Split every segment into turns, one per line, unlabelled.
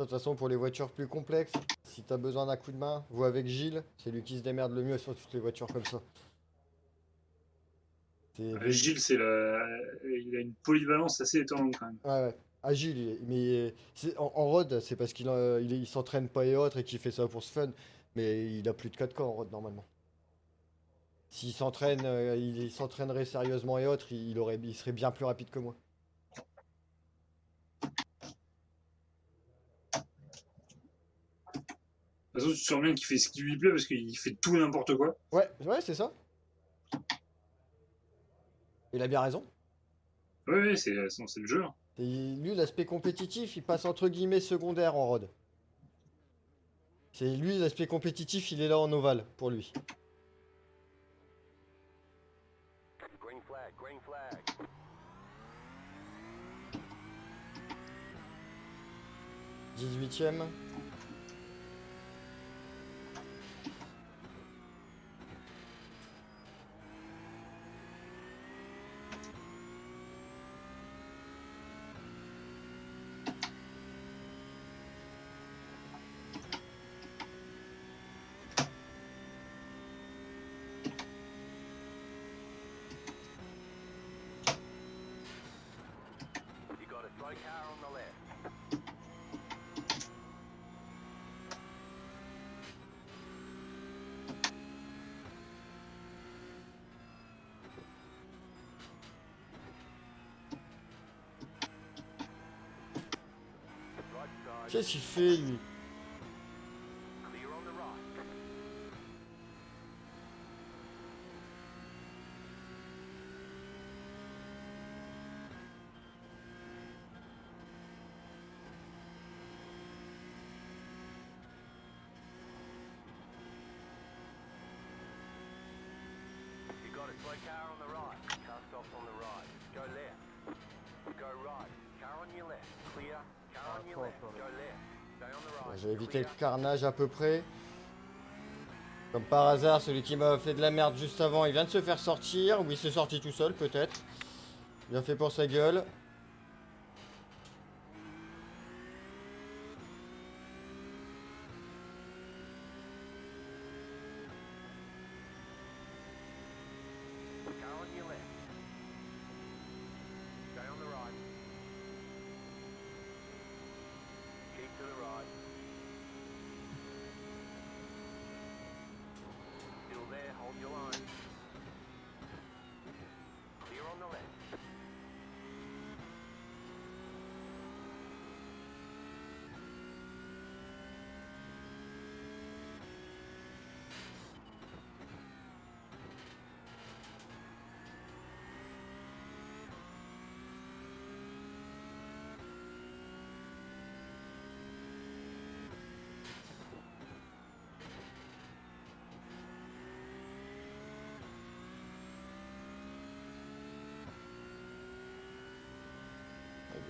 De toute façon, pour les voitures plus complexes, si t'as besoin d'un coup de main, vois avec Gilles, c'est lui qui se démerde le mieux sur toutes les voitures comme ça. C'est
Gilles, il a une polyvalence assez étonnante quand même.
Ouais, ouais. Agile, mais en road, c'est parce qu'il s'entraîne pas et autres et qu'il fait ça pour ce fun. Mais il a plus de 4K en road normalement. S'il s'entraîne, il s'entraînerait sérieusement et autres, il serait bien plus rapide que moi.
De toute façon, tu sens bien qu'il fait ce qui lui plaît parce qu'il fait tout et n'importe quoi.
Ouais, ouais, c'est ça. Il a bien raison.
Oui, oui, c'est le jeu.
Lui, l'aspect compétitif, il passe entre guillemets secondaire en road. C'est lui, l'aspect compétitif, il est là en ovale pour lui.
Green flag, green flag.
18ème.
You got a slow car on the left. Right side,
Qu'est-ce qu'il fait, lui?
clear on the right. You got a slow car on the right. Car stops on the right. Go left. Go right. Car on your left. Clear. Car on your left. Go left. Stay on the right.
J'ai évité le
Clear.
carnage à peu près. Comme par hasard, celui qui m'a fait de la merde juste avant, il vient de se faire sortir. Ou il s'est sorti tout seul, peut-être. Bien fait pour sa gueule.
Car on your left. Stay on the right. Keep to the right. Still there, hold your line. Clear on the left.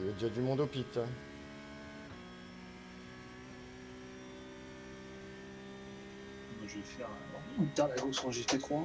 Il y a déjà du monde au pit, hein.
Je vais faire une Tarlago sur GT3.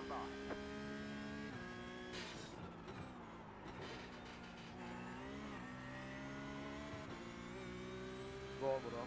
nearby.
Dobra.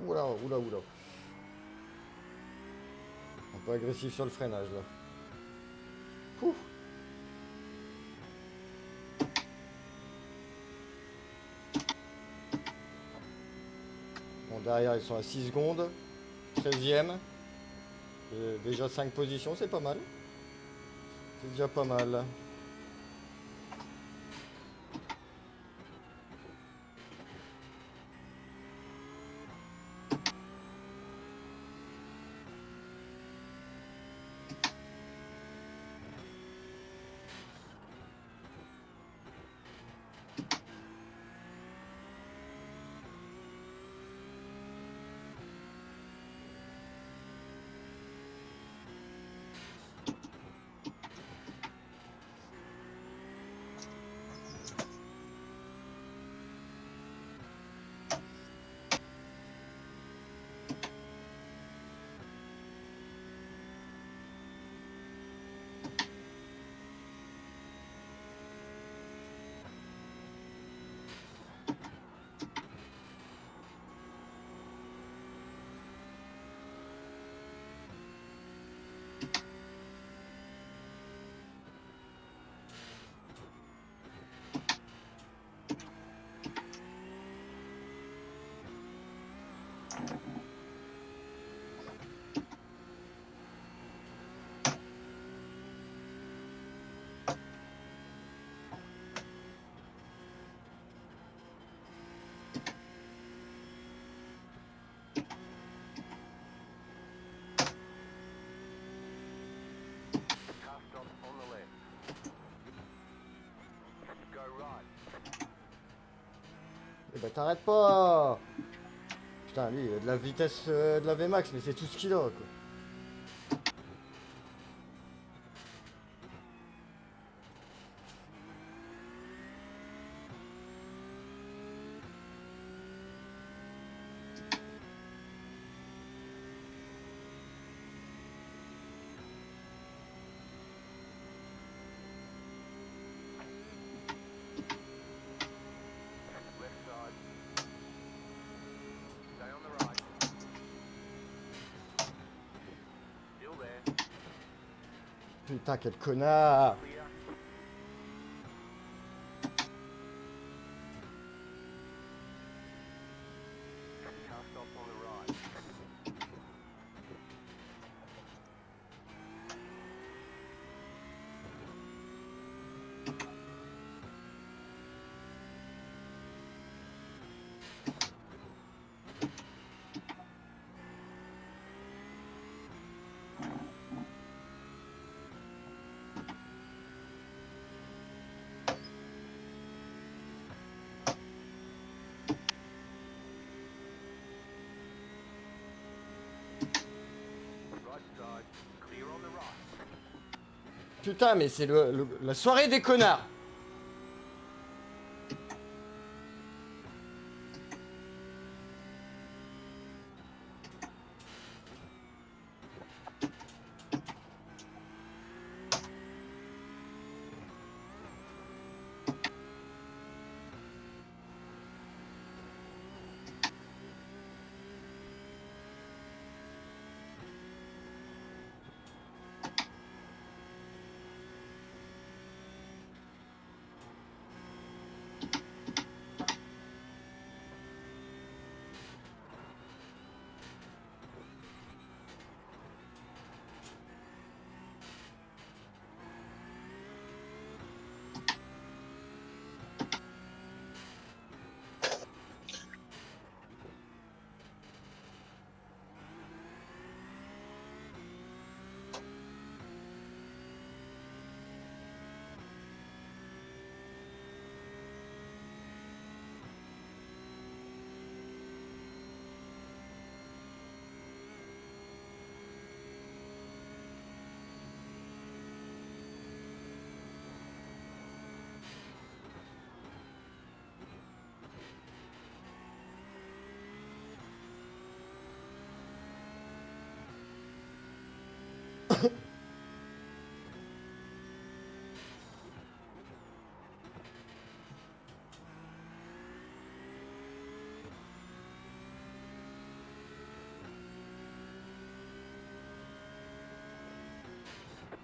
Oula, oula, oula. Un peu agressif sur le freinage là. Ouh. Bon, derrière ils sont à 6 secondes. 13e. Déjà 5 positions, c'est pas mal. C'est déjà pas mal.
Car stop on the left. Go right.
Eh ben t'arrêtes pas. Putain, lui, il a de la vitesse de la VMAX, mais c'est tout ce qu'il a, quoi.
Left side. Stay on the right. Still there.
Putain, quel connard.
Clear. Car stop on the right. Right side. Clear on the right.
Putain, mais c'est la soirée des connards.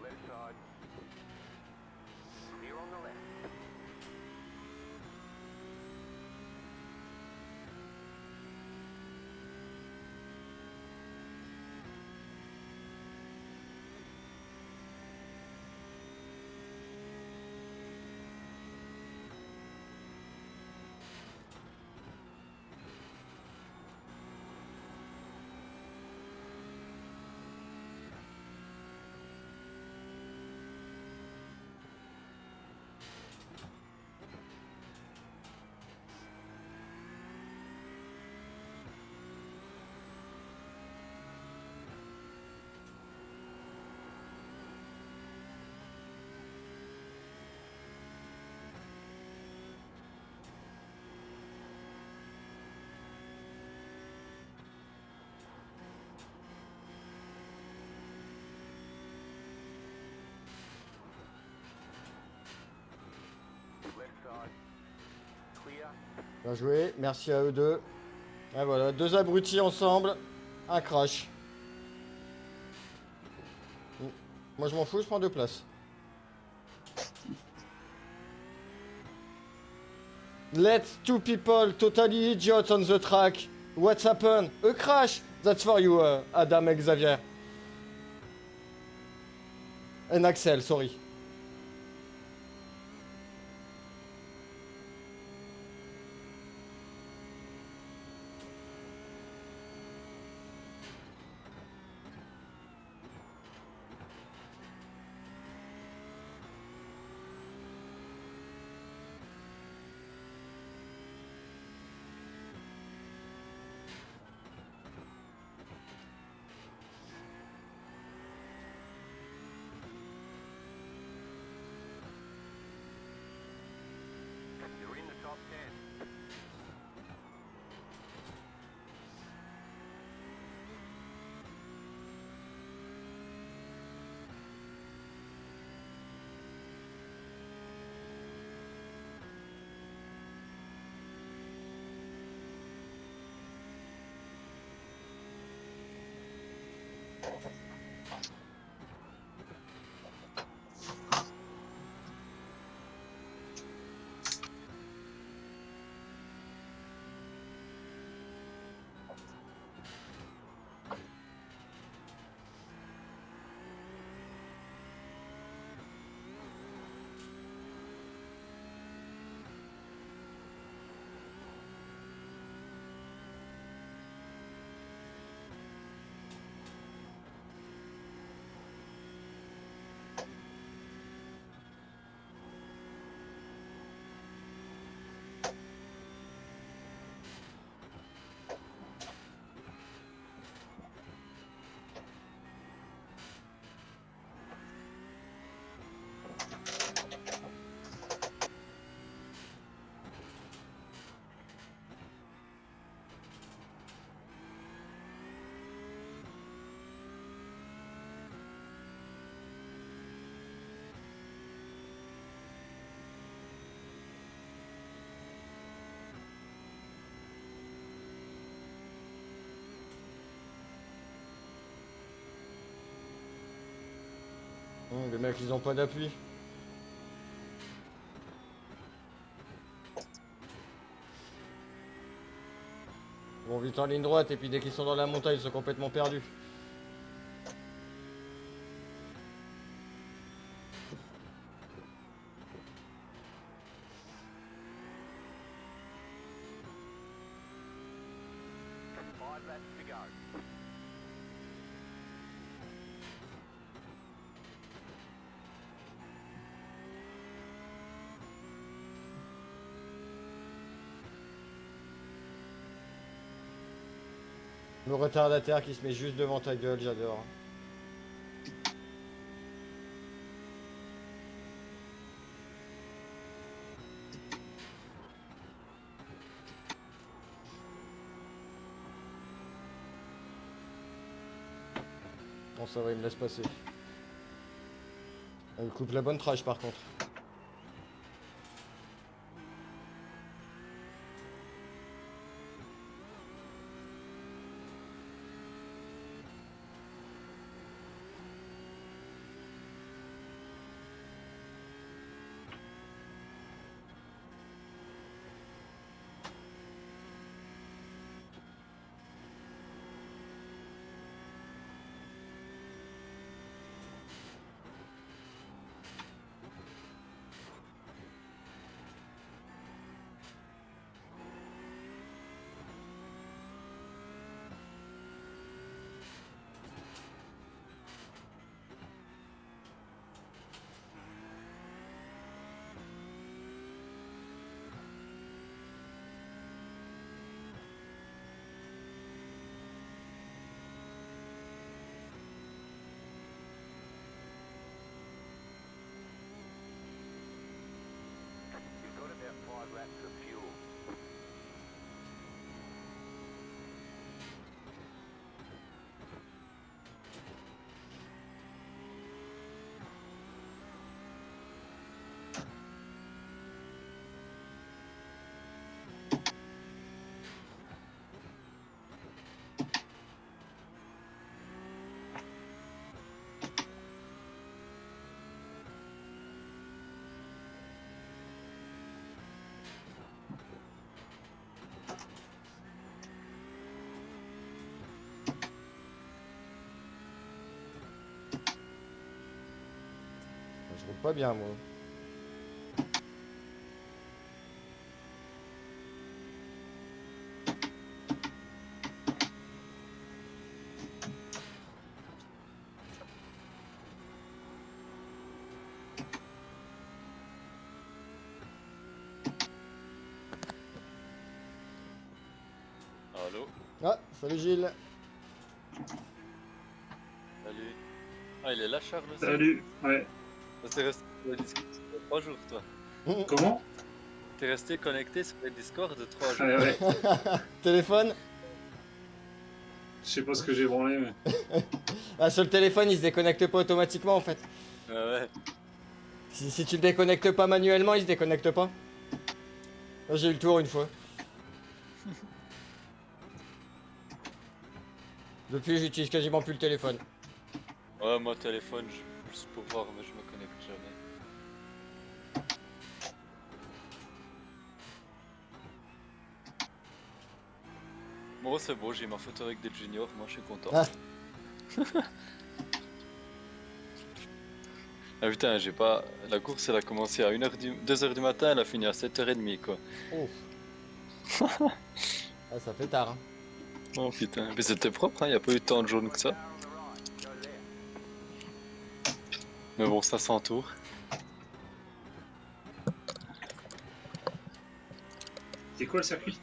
Left side. Clear on the left. Left side. Clear.
Bien joué, merci à eux deux. Et voilà, deux abrutis ensemble, un crash. Moi je m'en fous, je prends deux places. Let's two people totally idiots on the track. What's happened? A crash! That's for you, Adam and Xavier. And Axel, sorry.
You're in the top 10.
Les mecs, ils ont pas d'appui. Ils vont vite en ligne droite et puis dès qu'ils sont dans la montagne, ils sont complètement perdus.
Five laps to go.
Le retardataire qui se met juste devant ta gueule, j'adore. Bon, ça va, il me laisse passer. Elle coupe la bonne trage par contre.
You've got about 5 laps of fuel.
Je roule pas bien moi.
Allô?
Ah, salut Gilles.
Salut. Ah, il est là, Charles aussi?
Salut. Ouais.
T'es resté sur le Discord 3 jours, toi.
Comment?
T'es resté connecté sur le Discord 3 jours.
Ouais, ouais.
Téléphone.
Je sais pas ce que j'ai branlé, mais.
Ah, sur le téléphone, il se déconnecte pas automatiquement en fait.
Ouais.
Si tu le déconnectes pas manuellement, il se déconnecte pas. Là, j'ai eu le tour une fois. Depuis, j'utilise quasiment plus le téléphone.
Ouais, moi, téléphone, juste pour voir, mais je me connecte jamais. Bon, c'est beau, j'ai ma photo avec des juniors, moi je suis content.
Ah.
Ah putain, j'ai pas. La course elle a commencé à 2h du matin, elle a fini à 7h30 quoi.
Oh. Ah, ça fait tard. Hein.
Oh putain, mais c'était propre, hein, y a pas eu tant de jaune que ça. Mais bon, ça s'entoure.
C'est quoi le circuit?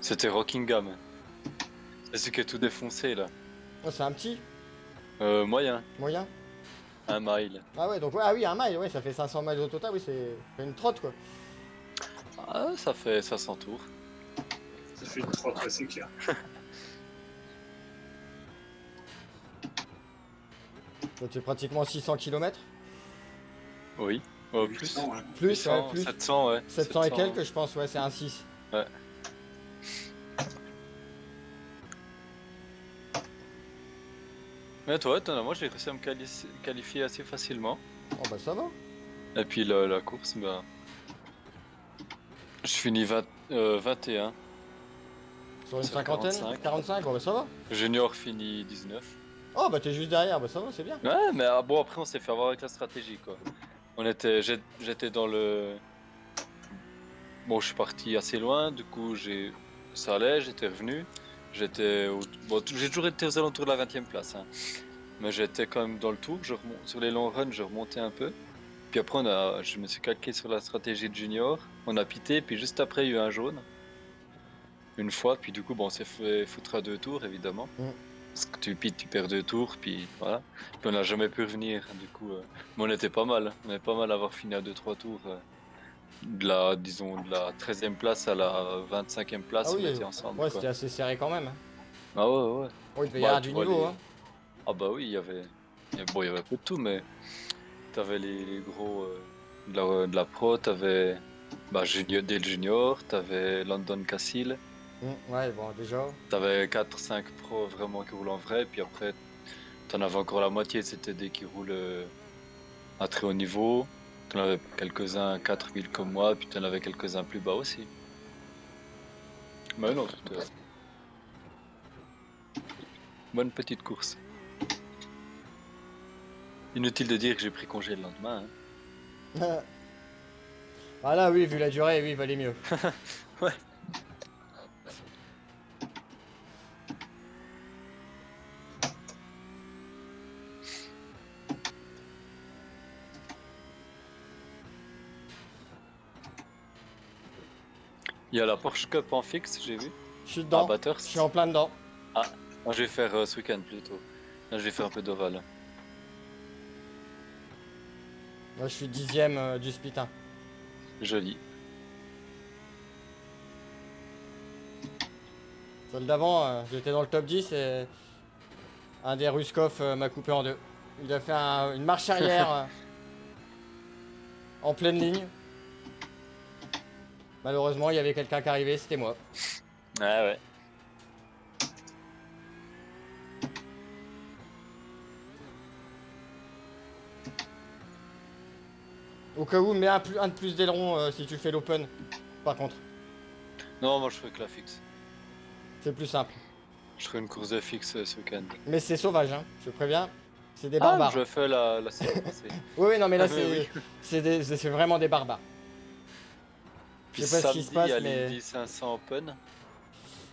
C'était Rockingham. C'est celui qui est tout défoncé là.
Oh, c'est un petit,
Moyen,
moyen.
1 mile.
Ah ouais, donc ouais, ah oui, un mile, ouais, ça fait 500 miles au total, oui, c'est une trotte quoi.
Ah, ça s'entoure.
Ça fait une 3, ouais, c'est clair.
Ça fait pratiquement 600 km.
Oui, oh, plus.
800, ouais.
Plus,
800,
ouais, plus.
700, ouais.
700 et quelques, je pense, ouais, c'est un 6.
Ouais. Mais toi, étonnamment, j'ai réussi à me qualifier assez facilement.
Oh bah ça va.
Et puis la course, bah. Je finis 21.
Sur une
Sur
cinquantaine,
45.
45, bon bah ça va.
Junior finit 19.
Oh bah t'es juste derrière, bah ça va, c'est bien.
Ouais, mais bon, après, on s'est fait avoir avec la stratégie, quoi. J'étais dans le. Bon, je suis parti assez loin, du coup, ça allait, j'étais revenu. Bon, j'ai toujours été aux alentours de la 20e place, hein. Mais j'étais quand même dans le tour. Sur les long runs, je remontais un peu. Puis après, je me suis calqué sur la stratégie de Junior. On a pité, puis juste après, il y a eu un jaune. Une fois, puis du coup, bon, on s'est fait foutre à 2 tours, évidemment. Parce que tu pites, tu perds 2 tours, puis voilà. Puis on n'a jamais pu revenir, du coup. Mais on était pas mal, hein. On était pas mal à avoir fini à 2-3 tours. Disons, de la 13e place à la 25e place,
Ah
on
oui,
était ensemble.
ouais,
quoi.
c'était assez serré quand même.
Ah ouais, ouais.
Oh, il devait y
Bah,
avoir
tu
du
vois,
niveau, hein.
Ah bah oui, il y avait peu de tout, mais t'avais les gros de la pro, t'avais Dale Junior, t'avais London Cassil,
Ouais, bon, déjà.
t'avais 4-5 pros vraiment qui roulent en vrai, puis après t'en avais encore la moitié, c'était des qui roulent à très haut niveau. T'en avais quelques-uns 4000 comme moi, puis t'en avais quelques-uns plus bas aussi. Mais non, c'était bonne petite course. Inutile de dire que j'ai pris congé le lendemain.
Ah là, oui, vu la durée, oui, il valait mieux.
Ouais. Il y a la Porsche Cup en fixe, j'ai vu.
Je suis
À
dedans.
Bathurst.
Je suis en plein dedans.
Moi, je vais faire ce week-end plutôt. Là, je vais faire un peu d'ovale.
Là, je suis 10ème du split 1.
Joli.
Celle d'avant, j'étais dans le top 10 et un des Ruskov m'a coupé en deux. Il a fait une marche arrière en pleine ligne. Malheureusement, il y avait quelqu'un qui arrivait, c'était moi.
Ah ouais.
Au cas où, mets un de plus d'aileron si tu fais l'open. Par contre,
Non, moi, je ferai que la fixe.
c'est plus simple.
Je ferai une course de fixe ce week-end.
Mais c'est sauvage, hein, je préviens. C'est des
Ah,
barbares.
je fais la saison passée.
Oui, oui, non, mais là,
Ah, mais
c'est vraiment des barbares.
Puis
Je sais pas ce qui
samedi,
se passe,
à
mais-
l'Indy 500 Open.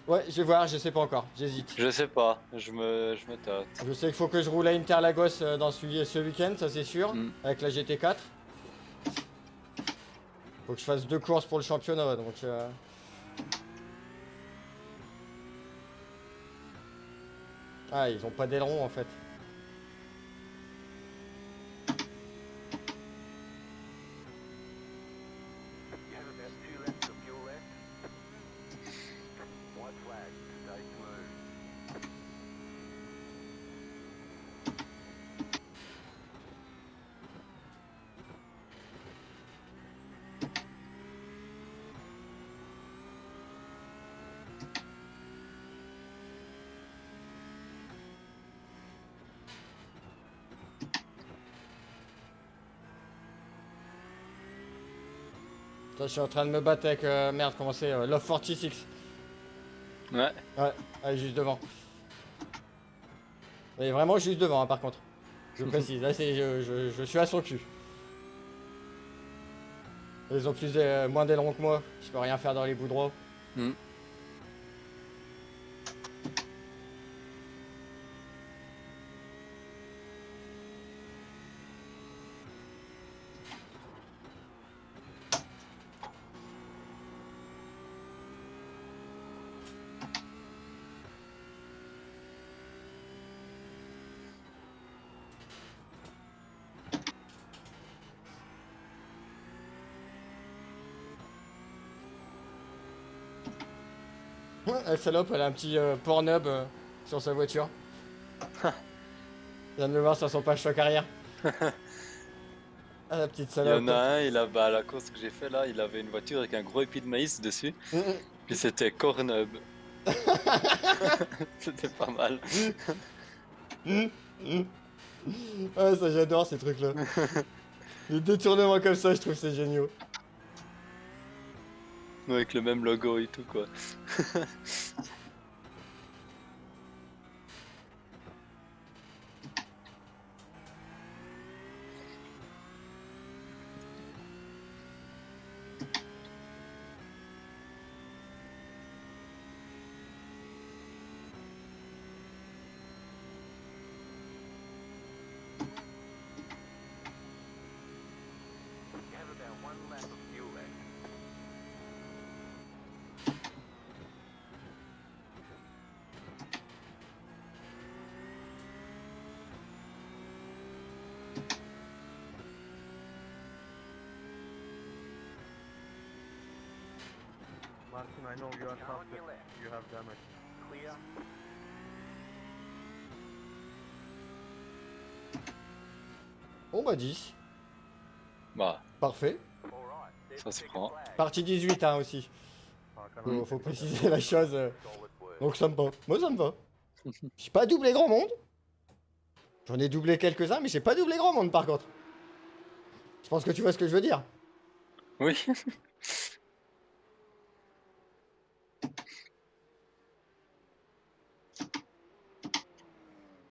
Ouais, je vais voir, je sais pas encore, j'hésite.
Je sais pas, je me tâte.
Je sais qu'il faut que je roule à Interlagos dans ce week-end, ça c'est sûr,
Mm.
avec la GT4. Faut que je fasse 2 courses pour le championnat, donc... Ah, ils ont pas d'aileron en fait.
You have about 2 laps of fuel left. White flag, stay smooth.
Putain, je suis en train de me battre avec... merde, comment c'est Love 46.
Ouais.
Ouais, elle est juste devant. Elle est vraiment juste devant, hein, par contre. Je précise, là c'est, je suis à son cul. Ils ont moins d'ailerons que moi, je peux rien faire dans les bouts droits.
Mm.
Elle salope, elle a un petit Pornhub sur sa voiture. Je viens de le voir sur son page choc arrière. Ah la petite
Il y
salope.
en a un, à la course que j'ai fait là, il avait une voiture avec un gros épi de maïs dessus. Puis c'était Cornhub. C'était pas mal.
Ah ça j'adore ces trucs là. Les détournements comme ça je trouve c'est génial.
Avec le même logo et tout quoi.
You have about 1 lap of fuel left.
Martin, I know you are
Car on
faster.
your left.
You have damage.
Clear.
Bon bah 10.
Bah,
Parfait.
All right. There's
ça se
the big
prend.
flag.
Partie 18 hein, aussi.
Park
Faut préciser la chose.
Solid work.
Donc ça me va. Moi ça me va. J'ai pas doublé grand monde. J'en ai doublé quelques-uns, mais j'ai pas doublé grand monde par contre. Je pense que tu vois ce que je veux dire.
Oui.